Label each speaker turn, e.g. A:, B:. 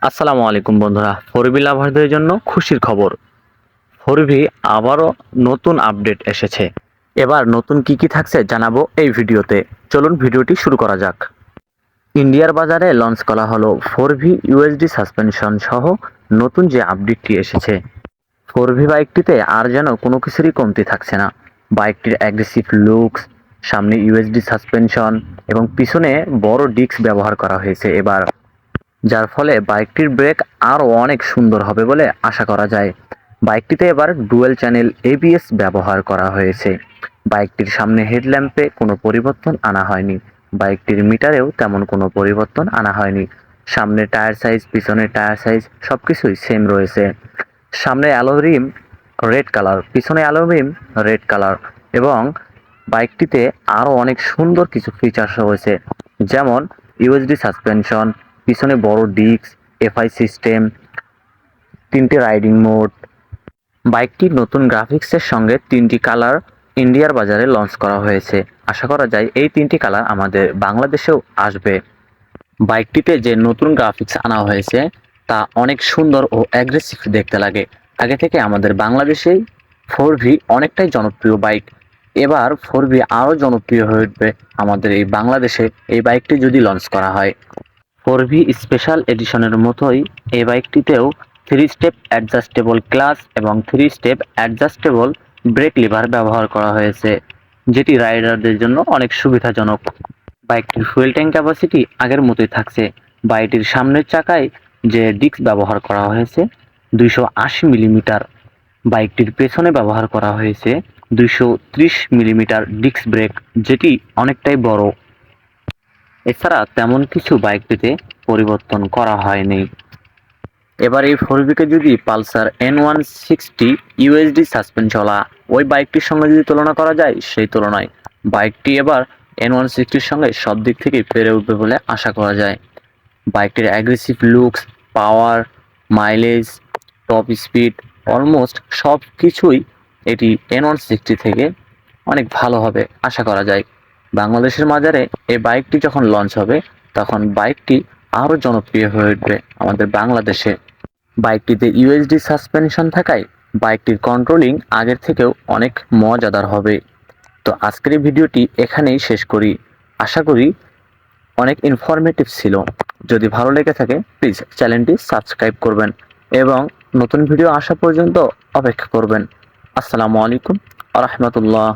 A: আসসালামু আলাইকুম বন্ধুরা, ফোরবি লাভারদের জন্য খুশির খবর। ফোরবি আবারও নতুন আপডেট এসেছে। এবার নতুন কি কি থাকছে জানাবো এই ভিডিওতে। চলুন ভিডিওটি শুরু করা যাক। ইন্ডিয়ার বাজারে লঞ্চ করা হলো ফোরভি ইউএসডি সাসপেনশন সহ নতুন যে আপডেটটি এসেছে। ফোরভি বাইকটিতে আর যেন কোনো কিছুরই কমতি থাকছে না। বাইকটির অ্যাগ্রেসিভ লুকস, সামনে ইউএসডি সাসপেনশন এবং পিছনে বড় ডিস্ক ব্যবহার করা হয়েছে এবার, যার ফলে বাইকটির ব্রেক আরও অনেক সুন্দর হবে বলে আশা করা যায়। বাইকটিতে এবার ডুয়েল চ্যানেল এবিএস ব্যবহার করা হয়েছে। বাইকটির সামনে হেডল্যাম্পে কোনো পরিবর্তন আনা হয়নি। বাইকটির মিটারেও তেমন কোনো পরিবর্তন আনা হয়নি। সামনে টায়ার সাইজ, পিছনের টায়ার সাইজ সবকিছুই সেম রয়েছে। সামনে অ্যালো রিম রেড কালার, পিছনে অ্যালো রিম রেড কালার এবং বাইকটিতে আরও অনেক সুন্দর কিছু ফিচার্স রয়েছে, যেমন ইউএসডি সাসপেনশন, পিছনে বড় ডিস্ক, এফআই সিস্টেম, তিনটে রাইডিং মোড। বাইকটির নতুন গ্রাফিক্সের সঙ্গে তিনটি কালার ইন্ডিয়ার বাজারে লঞ্চ করা হয়েছে। আশা করা যায় এই তিনটি কালার আমাদের বাংলাদেশেও আসবে। বাইকটিতে যে নতুন গ্রাফিক্স আনা হয়েছে তা অনেক সুন্দর ও অ্যাগ্রেসিভ দেখতে লাগে। আগে থেকে আমাদের বাংলাদেশেই ফোরভি অনেকটাই জনপ্রিয় বাইক। এবার ফোরভি আরও জনপ্রিয় হয়ে উঠবে আমাদের এই বাংলাদেশে এই বাইকটি যদি লঞ্চ করা হয়। ফোরভি স্পেশাল এডিশনের মতোই এই বাইকটিতেও 3 স্টেপ অ্যাডজাস্টেবল ক্লাচ এবং 3 স্টেপ অ্যাডজাস্টেবল ব্রেক লিভার ব্যবহার করা হয়েছে, যেটি রাইডারদের জন্য অনেক সুবিধাজনক। বাইকটির ফুয়েল ট্যাঙ্ক ক্যাপাসিটি আগের মতোই থাকছে। বাইকটির সামনের চাকায় যে ডিস্ক ব্যবহার করা হয়েছে 280 মিলিমিটার, বাইকটির পেছনে ব্যবহার করা হয়েছে 230 মিলিমিটার ডিস্ক ব্রেক, যেটি অনেকটাই বড়। এছাড়া তেমন কিছু বাইকটিতে পরিবর্তন করা হয়নি। এবার এই ফোরভিকে যদি পালসার N160 ইউএসডি সাসপেনশনওয়ালা ওই বাইকটির সঙ্গে যদি তুলনা করা যায়, সেই তুলনায় বাইকটি এবার N160-র সঙ্গে সব দিক থেকেই পেরে উঠবে বলে আশা করা যায়। বাইকটির অ্যাগ্রেসিভ লুকস, পাওয়ার, মাইলেজ, টপ স্পিড অলমোস্ট সব কিছুই এটি N160 থেকে অনেক ভালো হবে আশা করা যায়। বাংলাদেশের বাজারে এই বাইকটি যখন লঞ্চ হবে তখন বাইকটি আরও জনপ্রিয় হয়ে উঠবে আমাদের বাংলাদেশে। বাইকটিতে ইউএসডি সাসপেনশন থাকায় বাইকটির কন্ট্রোলিং আগের থেকেও অনেক মজাদার হবে। তো আজকের এই ভিডিওটি এখানেই শেষ করি। আশা করি অনেক ইনফরমেটিভ ছিল। যদি ভালো লেগে থাকে প্লিজ চ্যানেলটি সাবস্ক্রাইব করবেন এবং নতুন ভিডিও আসা পর্যন্ত অপেক্ষা করবেন। আসসালামু আলাইকুম ওয়া রাহমাতুল্লাহ।